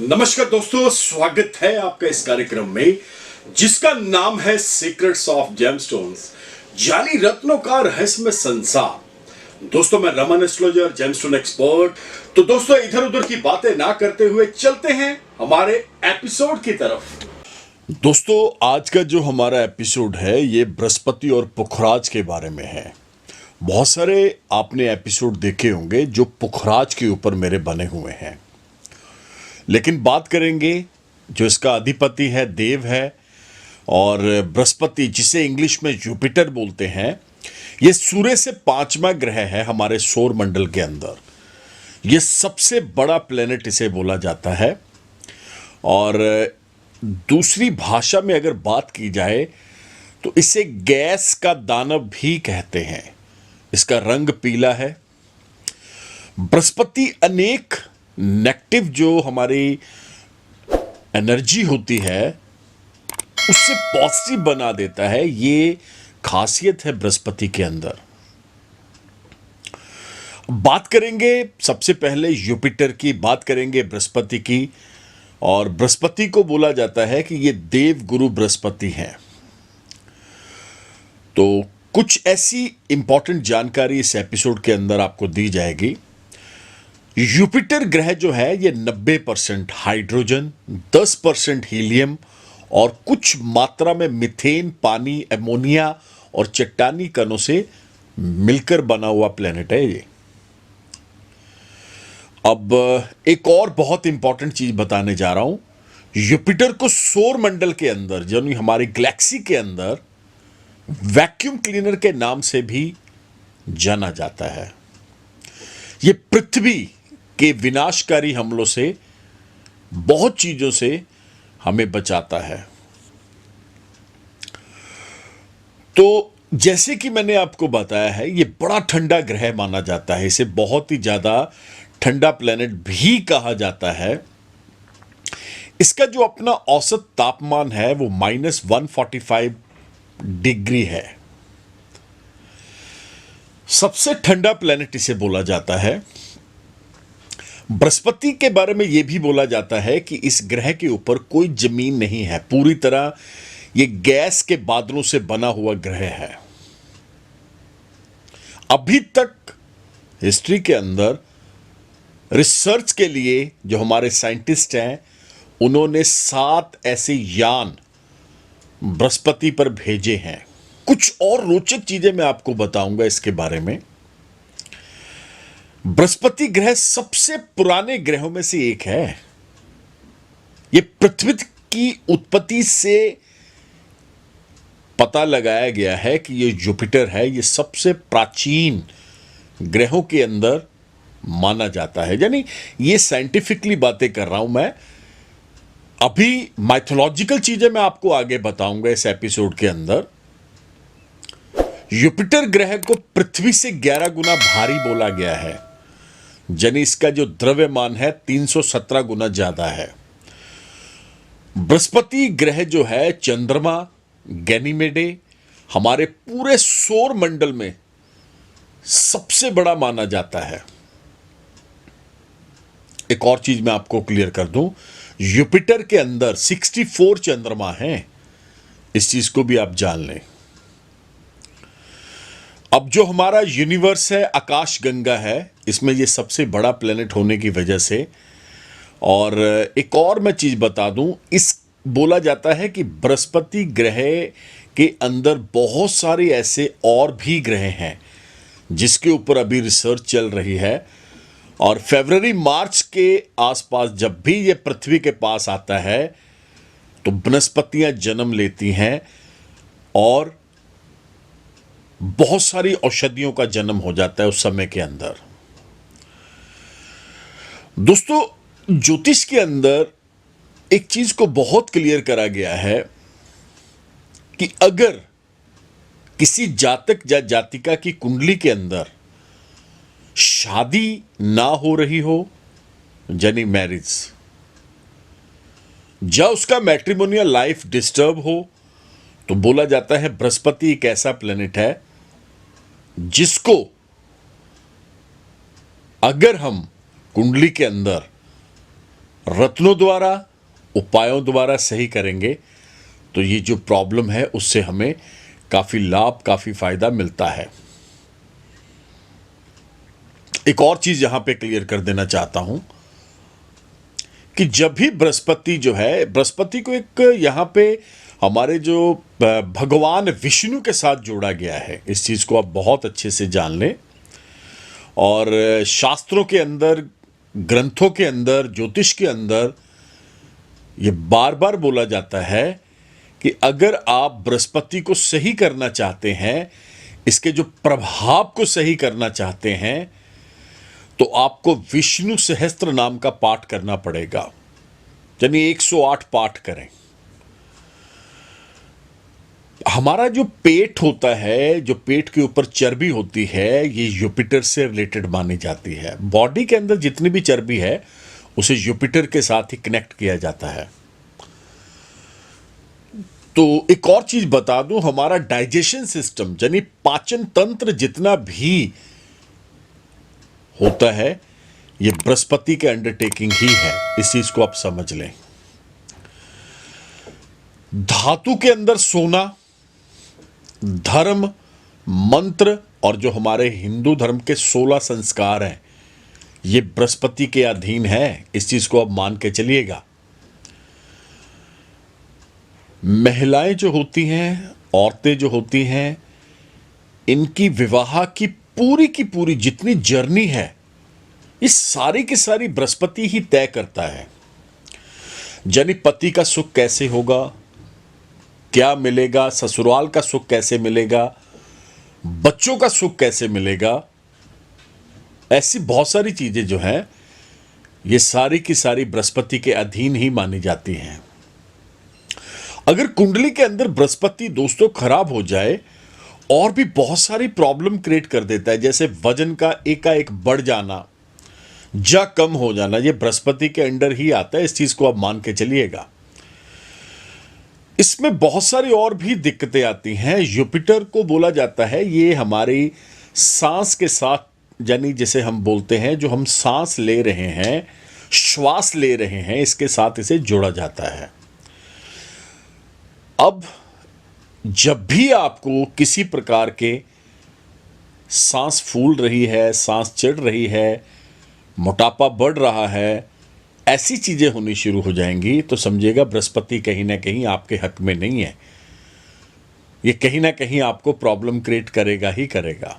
नमस्कार दोस्तों, स्वागत है आपका इस कार्यक्रम में जिसका नाम है सीक्रेट्स ऑफ जेमस्टोन्स, यानी रत्नों का रहस्यमय संसार। दोस्तों, मैं रमन एस्ट्रोलॉजर, जेमस्टोन एक्सपर्ट। तो दोस्तों, इधर उधर की बातें ना करते हुए चलते हैं हमारे एपिसोड की तरफ। दोस्तों, आज का जो हमारा एपिसोड है ये बृहस्पति और पुखराज के बारे में है। बहुत सारे आपने एपिसोड देखे होंगे जो पुखराज के ऊपर मेरे बने हुए हैं, लेकिन बात करेंगे जो इसका अधिपति है, देव है, और बृहस्पति जिसे इंग्लिश में जुपिटर बोलते हैं, ये सूर्य से 5वां ग्रह है हमारे सौर मंडल के अंदर। ये सबसे बड़ा प्लेनेट इसे बोला जाता है। और दूसरी भाषा में अगर बात की जाए तो इसे गैस का दानव भी कहते हैं। इसका रंग पीला है। बृहस्पति अनेक नेगेटिव जो हमारी एनर्जी होती है उससे पॉजिटिव बना देता है। ये खासियत है बृहस्पति के अंदर। बात करेंगे सबसे पहले जुपिटर की, बात करेंगे बृहस्पति की। और बृहस्पति को बोला जाता है कि ये देव गुरु बृहस्पति हैं। तो कुछ ऐसी इंपॉर्टेंट जानकारी इस एपिसोड के अंदर आपको दी जाएगी। जुपिटर ग्रह जो है ये 90% हाइड्रोजन, 10% हीलियम और कुछ मात्रा में मीथेन, पानी, एमोनिया और चट्टानी कणों से मिलकर बना हुआ प्लेनेट है ये। अब एक और बहुत इंपॉर्टेंट चीज बताने जा रहा हूं। जुपिटर को सौर मंडल के अंदर, यानी हमारी गैलेक्सी के अंदर, वैक्यूम क्लीनर के नाम से भी जाना जाता है। ये पृथ्वी के विनाशकारी हमलों से, बहुत चीजों से हमें बचाता है। तो जैसे कि मैंने आपको बताया है, ये बड़ा ठंडा ग्रह माना जाता है। इसे बहुत ही ज्यादा ठंडा प्लेनेट भी कहा जाता है। इसका जो अपना औसत तापमान है वो -145 डिग्री है। सबसे ठंडा प्लेनेट इसे बोला जाता है। बृहस्पति के बारे में यह भी बोला जाता है कि इस ग्रह के ऊपर कोई जमीन नहीं है। पूरी तरह यह गैस के बादलों से बना हुआ ग्रह है। अभी तक हिस्ट्री के अंदर रिसर्च के लिए जो हमारे साइंटिस्ट हैं, उन्होंने 7 ऐसे यान बृहस्पति पर भेजे हैं। कुछ और रोचक चीजें मैं आपको बताऊंगा इसके बारे में। बृहस्पति ग्रह सबसे पुराने ग्रहों में से एक है। यह पृथ्वी की उत्पत्ति से पता लगाया गया है कि यह जुपिटर है, यह सबसे प्राचीन ग्रहों के अंदर माना जाता है। यानी यह साइंटिफिकली बातें कर रहा हूं मैं। अभी माइथोलॉजिकल चीजें मैं आपको आगे बताऊंगा इस एपिसोड के अंदर। जुपिटर ग्रह को पृथ्वी से 11 गुना भारी बोला गया है। यानी इसका जो द्रव्यमान है 317 गुना ज्यादा है। बृहस्पति ग्रह जो है चंद्रमा, गैनीमेडे, हमारे पूरे सौर मंडल में सबसे बड़ा माना जाता है। एक और चीज मैं आपको क्लियर कर दूं, जुपिटर के अंदर 64 चंद्रमा हैं। इस चीज को भी आप जान लें। अब जो हमारा यूनिवर्स है, आकाश गंगा है, इसमें ये सबसे बड़ा प्लेनेट होने की वजह से। और एक और मैं चीज बता दूं, इस बोला जाता है कि बृहस्पति ग्रह के अंदर बहुत सारे ऐसे और भी ग्रह हैं जिसके ऊपर अभी रिसर्च चल रही है। और फरवरी मार्च के आसपास जब भी ये पृथ्वी के पास आता है तो वनस्पतियां जन्म लेती हैं और बहुत सारी औषधियों का जन्म हो जाता है उस समय के अंदर। दोस्तों, ज्योतिष के अंदर एक चीज को बहुत क्लियर करा गया है कि अगर किसी जातक या जातिका की कुंडली के अंदर शादी ना हो रही हो, यानी मैरिज, या उसका मैट्रिमोनियल लाइफ डिस्टर्ब हो, तो बोला जाता है बृहस्पति एक ऐसा प्लेनेट है जिसको अगर हम कुंडली के अंदर रत्नों द्वारा, उपायों द्वारा सही करेंगे तो ये जो प्रॉब्लम है उससे हमें काफी लाभ, काफी फायदा मिलता है। एक और चीज यहां पे क्लियर कर देना चाहता हूं कि जब भी बृहस्पति जो है, बृहस्पति को एक यहां पे हमारे जो भगवान विष्णु के साथ जोड़ा गया है, इस चीज को आप बहुत अच्छे से जान लें। और शास्त्रों के अंदर, ग्रंथों के अंदर, ज्योतिष के अंदर ये बार बार बोला जाता है कि अगर आप बृहस्पति को सही करना चाहते हैं, इसके जो प्रभाव को सही करना चाहते हैं, तो आपको विष्णु सहस्त्र नाम का पाठ करना पड़ेगा। यानी 108 पाठ करें। हमारा जो पेट होता है, जो पेट के ऊपर चर्बी होती है, ये जुपिटर से रिलेटेड मानी जाती है। बॉडी के अंदर जितनी भी चर्बी है उसे जुपिटर के साथ ही कनेक्ट किया जाता है। तो एक और चीज बता दूं, हमारा डाइजेशन सिस्टम यानी पाचन तंत्र जितना भी होता है, ये बृहस्पति के अंडरटेकिंग ही है। इस चीज को आप समझ लें। धातु के अंदर सोना, धर्म, मंत्र और जो हमारे हिंदू धर्म के 16 संस्कार हैं, ये बृहस्पति के अधीन है। इस चीज को आप मान के चलिएगा। महिलाएं जो होती हैं, औरतें जो होती हैं, इनकी विवाह की पूरी जितनी जर्नी है, इस सारी की सारी बृहस्पति ही तय करता है। यानी पति का सुख कैसे होगा, क्या मिलेगा, ससुराल का सुख कैसे मिलेगा, बच्चों का सुख कैसे मिलेगा, ऐसी बहुत सारी चीजें जो हैं, ये सारी की सारी बृहस्पति के अधीन ही मानी जाती हैं। अगर कुंडली के अंदर बृहस्पति दोस्तों खराब हो जाए, और भी बहुत सारी प्रॉब्लम क्रिएट कर देता है। जैसे वजन का एकाएक बढ़ जाना, जा कम हो जाना, ये बृहस्पति के अंडर ही आता है। इस चीज को आप मान के चलिएगा। इसमें बहुत सारी और भी दिक्कतें आती हैं। जुपिटर को बोला जाता है ये हमारी सांस के साथ, यानी जैसे हम बोलते हैं, जो हम सांस ले रहे हैं, श्वास ले रहे हैं, इसके साथ इसे जोड़ा जाता है। अब जब भी आपको किसी प्रकार के सांस फूल रही है, सांस चढ़ रही है, मोटापा बढ़ रहा है, ऐसी चीजें होनी शुरू हो जाएंगी, तो समझिएगा बृहस्पति कहीं ना कहीं आपके हक में नहीं है। ये कहीं ना कहीं आपको प्रॉब्लम क्रिएट करेगा ही करेगा।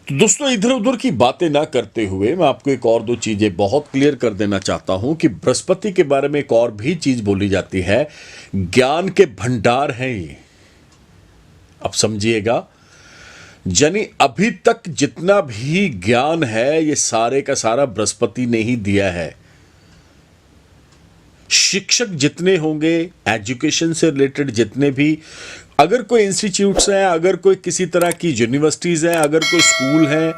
तो दोस्तों, इधर उधर की बातें ना करते हुए मैं आपको एक और दो चीजें बहुत क्लियर कर देना चाहता हूं कि बृहस्पति के बारे में एक और भी चीज बोली जाती है। ज्ञान के भंडार हैं ये, अब समझिएगा। यानी अभी तक जितना भी ज्ञान है, ये सारे का सारा बृहस्पति ने ही दिया है। शिक्षक जितने होंगे, एजुकेशन से रिलेटेड जितने भी, अगर कोई इंस्टीट्यूट्स हैं, अगर कोई किसी तरह की यूनिवर्सिटीज हैं, अगर कोई स्कूल है,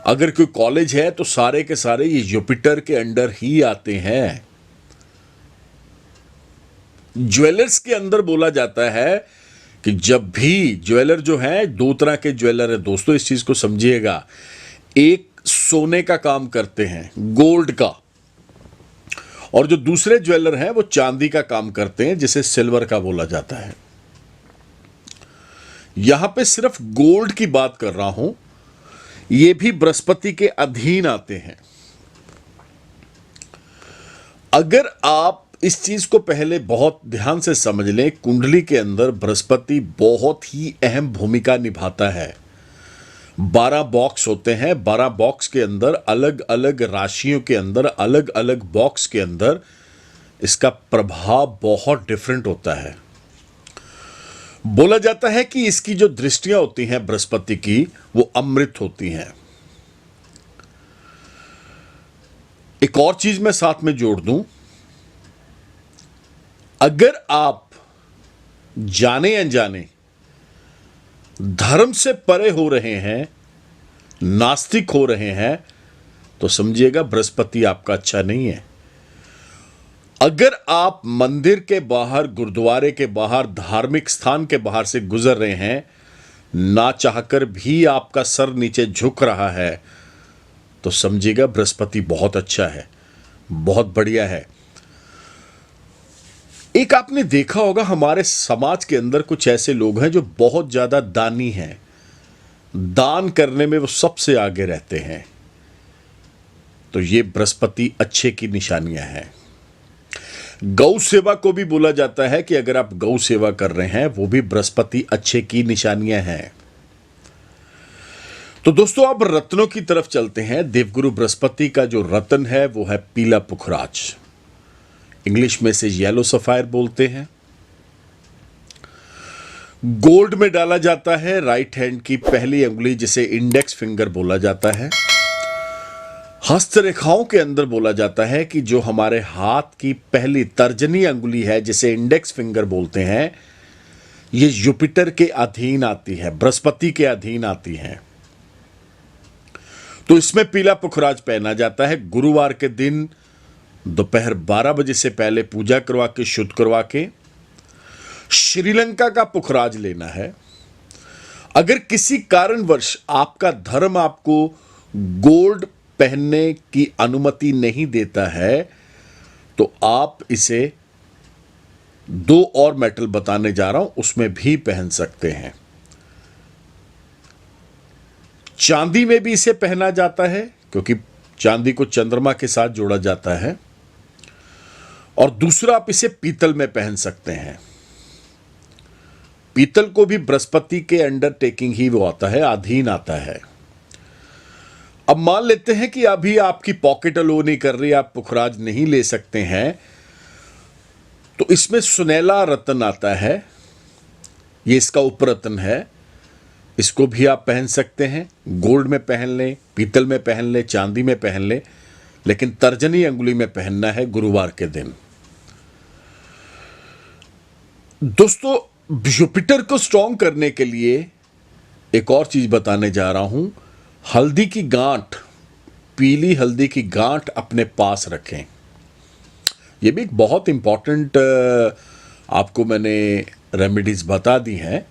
अगर कोई कॉलेज है, तो सारे के सारे ये जुपिटर के अंडर ही आते हैं। ज्वेलर्स के अंदर बोला जाता है कि जब भी ज्वेलर जो है, दो तरह के ज्वेलर है दोस्तों, इस चीज को समझिएगा। एक सोने का काम करते हैं, गोल्ड का, और जो दूसरे ज्वेलर हैं वो चांदी का काम करते हैं, जिसे सिल्वर का बोला जाता है। यहां पे सिर्फ गोल्ड की बात कर रहा हूं, ये भी बृहस्पति के अधीन आते हैं। अगर आप इस चीज को पहले बहुत ध्यान से समझ लें, कुंडली के अंदर बृहस्पति बहुत ही अहम भूमिका निभाता है। 12 बॉक्स होते हैं, 12 बॉक्स के अंदर अलग अलग राशियों के अंदर, अलग अलग बॉक्स के अंदर इसका प्रभाव बहुत डिफरेंट होता है। बोला जाता है कि इसकी जो दृष्टियां होती हैं बृहस्पति की, वो अमृत होती हैं। एक और चीज मैं साथ में जोड़ दूं, अगर आप जाने अनजाने धर्म से परे हो रहे हैं, नास्तिक हो रहे हैं, तो समझिएगा बृहस्पति आपका अच्छा नहीं है। अगर आप मंदिर के बाहर, गुरुद्वारे के बाहर, धार्मिक स्थान के बाहर से गुजर रहे हैं, ना चाहकर भी आपका सर नीचे झुक रहा है, तो समझिएगा बृहस्पति बहुत अच्छा है। बहुत बढ़िया है। एक आपने देखा होगा हमारे समाज के अंदर कुछ ऐसे लोग हैं जो बहुत ज्यादा दानी हैं, दान करने में वो सबसे आगे रहते हैं। तो ये बृहस्पति अच्छे की निशानियां हैं। गौ सेवा को भी बोला जाता है कि अगर आप गौ सेवा कर रहे हैं वो भी बृहस्पति अच्छे की निशानियां हैं। तो दोस्तों अब रत्नों की तरफ चलते हैं। देवगुरु बृहस्पति का जो रत्न है वो है पीला पुखराज, इंग्लिश में इसे येलो सफायर बोलते हैं। गोल्ड में डाला जाता है राइट हैंड की पहली अंगुली जिसे इंडेक्स फिंगर बोला जाता है। हस्तरेखाओं के अंदर बोला जाता है कि जो हमारे हाथ की पहली तर्जनी अंगुली है जिसे इंडेक्स फिंगर बोलते हैं, ये जुपिटर के अधीन आती है, बृहस्पति के अधीन आती है। तो इसमें पीला पुखराज पहना जाता है। गुरुवार के दिन दोपहर 12 बजे से पहले पूजा करवा के शुद्ध करवा के श्रीलंका का पुखराज लेना है। अगर किसी कारणवश आपका धर्म आपको गोल्ड पहनने की अनुमति नहीं देता है तो आप इसे दो और मेटल बताने जा रहा हूं, उसमें भी पहन सकते हैं। चांदी में भी इसे पहना जाता है क्योंकि चांदी को चंद्रमा के साथ जोड़ा जाता है। और दूसरा आप इसे पीतल में पहन सकते हैं। पीतल को भी बृहस्पति के अंडरटेकिंग ही वो आता है, अधीन आता है। अब मान लेते हैं कि अभी आपकी पॉकेट अलो नहीं कर रही, आप पुखराज नहीं ले सकते हैं, तो इसमें सुनहला रत्न आता है, ये इसका उपरत्न है। इसको भी आप पहन सकते हैं, गोल्ड में पहन लें, पीतल में पहन लें, चांदी में पहन लें, लेकिन तर्जनी अंगुली में पहनना है गुरुवार के दिन। दोस्तों जुपिटर को स्ट्रॉन्ग करने के लिए एक और चीज बताने जा रहा हूं। हल्दी की गांठ, पीली हल्दी की गांठ अपने पास रखें। यह भी एक बहुत इंपॉर्टेंट आपको मैंने रेमेडीज बता दी हैं।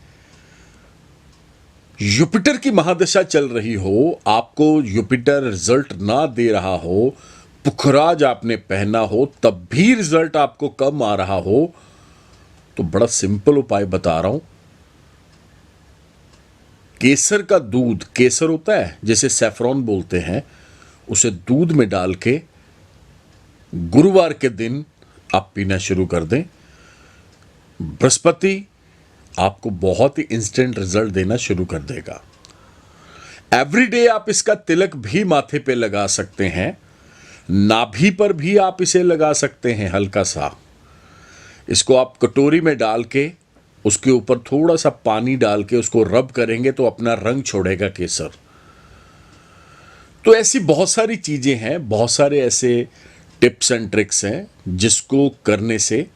जुपिटर की महादशा चल रही हो, आपको जुपिटर रिजल्ट ना दे रहा हो, पुखराज आपने पहना हो, तब भी रिजल्ट आपको कम आ रहा हो, तो बड़ा सिंपल उपाय बता रहा हूं। केसर का दूध, केसर होता है जैसे सैफरॉन बोलते हैं, उसे दूध में डाल के गुरुवार के दिन आप पीना शुरू कर दें। बृहस्पति आपको बहुत ही इंस्टेंट रिजल्ट देना शुरू कर देगा। एवरीडे आप इसका तिलक भी माथे पे लगा सकते हैं, नाभि पर भी आप इसे लगा सकते हैं हल्का सा। इसको आप कटोरी में डाल के उसके ऊपर थोड़ा सा पानी डाल के उसको रब करेंगे तो अपना रंग छोड़ेगा केसर। तो ऐसी बहुत सारी चीजें हैं, बहुत सारे ऐसे टिप्स एंड ट्रिक्स हैं जिसको करने से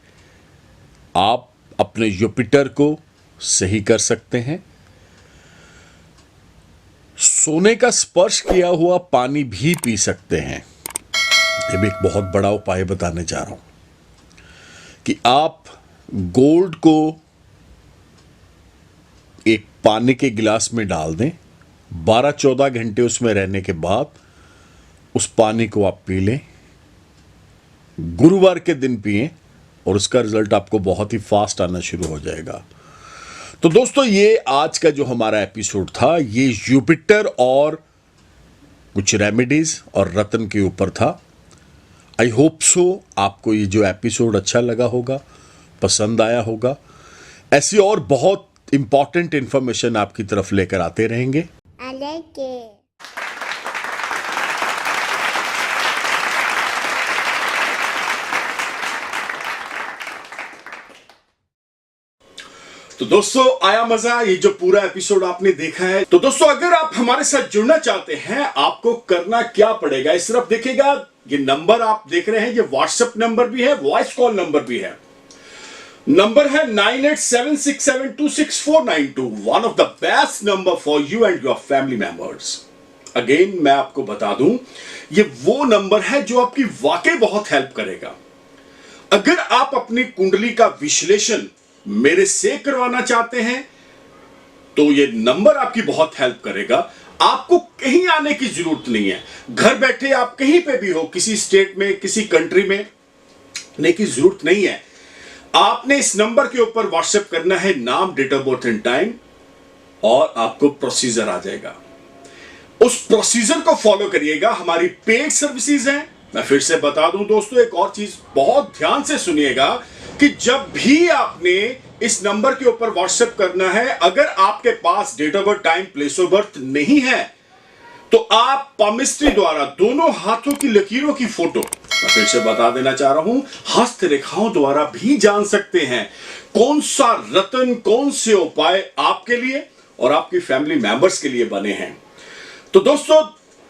आप अपने जुपिटर को सही कर सकते हैं। सोने का स्पर्श किया हुआ पानी भी पी सकते हैं। यह भी एक बहुत बड़ा उपाय बताने जा रहा हूं कि आप गोल्ड को एक पानी के गिलास में डाल दें, 12-14 घंटे उसमें रहने के बाद उस पानी को आप पी लें, गुरुवार के दिन पिएं और उसका रिजल्ट आपको बहुत ही फास्ट आना शुरू हो जाएगा। तो दोस्तों ये आज का जो हमारा एपिसोड था, ये जुपिटर और कुछ रेमेडीज और रत्न के ऊपर था। आई होप सो आपको ये जो एपिसोड अच्छा लगा होगा, पसंद आया होगा। ऐसी और बहुत इंपॉर्टेंट इंफॉर्मेशन आपकी तरफ लेकर आते रहेंगे। I like it. तो दोस्तों आया मजा, ये जो पूरा एपिसोड आपने देखा है। तो दोस्तों अगर आप हमारे साथ जुड़ना चाहते हैं, आपको करना क्या पड़ेगा, इस तरफ देखिएगा, ये नंबर आप देख रहे हैं, ये व्हाट्सएप नंबर भी है, वॉइस कॉल नंबर भी है। नंबर है 9876726492, one of the best number for you and your family members. Again मैं आपको बता दूं, ये वो नंबर है जो आपकी वाकई बहुत हेल्प करेगा। अगर आप अपनी कुंडली का विश्लेषण मेरे से करवाना चाहते हैं तो ये नंबर आपकी बहुत हेल्प करेगा। आपको कहीं आने की जरूरत नहीं है। घर बैठे आप कहीं पे भी हो, किसी स्टेट में, किसी कंट्री में आने की जरूरत नहीं है। आपने इस नंबर के ऊपर व्हाट्सएप करना है नाम, date of birth and time, और आपको प्रोसीजर आ जाएगा। उस प्रोसीजर को फॉलो करिएगा। हमारी पेड सर्विसेज हैं। मैं फिर से बता दूं दोस्तों, एक और चीज बहुत ध्यान से सुनिएगा कि जब भी आपने इस नंबर के ऊपर व्हाट्सएप करना है, अगर आपके पास date of birth, time, place of birth नहीं है, तो आप पामिस्ट्री द्वारा दोनों हाथों की लकीरों की फोटो, मैं फिर से बता देना चाह रहा हूं, हस्तरेखाओं द्वारा भी जान सकते हैं कौन सा रत्न, कौन से उपाय आपके लिए और आपकी फैमिली मेंबर्स के लिए बने हैं। तो दोस्तों,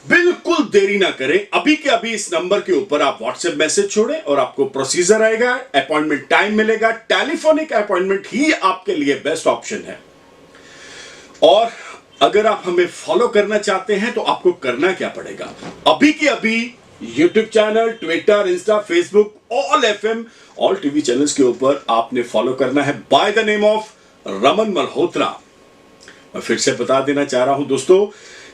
बिल्कुल देरी ना करें, अभी के अभी इस नंबर के ऊपर आप व्हाट्सएप मैसेज छोड़ें और आपको प्रोसीजर आएगा, अपॉइंटमेंट टाइम मिलेगा। टेलीफोनिक अपॉइंटमेंट ही आपके लिए बेस्ट ऑप्शन है। और अगर आप हमें फॉलो करना चाहते हैं तो आपको करना क्या पड़ेगा, अभी के अभी YouTube channel, Twitter, Insta, Facebook, all FM, all TV channels के ऊपर आपने फॉलो करना है by the name of Raman Malhotra. मैं फिर से बता देना चाह रहा हूं दोस्तों,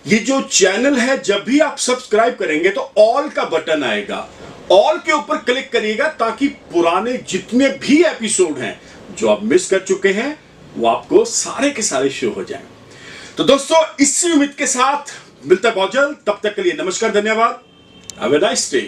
ये जो चैनल है, जब भी आप सब्सक्राइब करेंगे तो ऑल का बटन आएगा, ऑल के ऊपर क्लिक करिएगा ताकि पुराने जितने भी एपिसोड हैं जो आप मिस कर चुके हैं वो आपको सारे के सारे शो हो जाएं। तो दोस्तों, इसी उम्मीद के साथ मिलता है बहुत जल्द। तब तक के लिए नमस्कार, धन्यवाद। Have a nice day.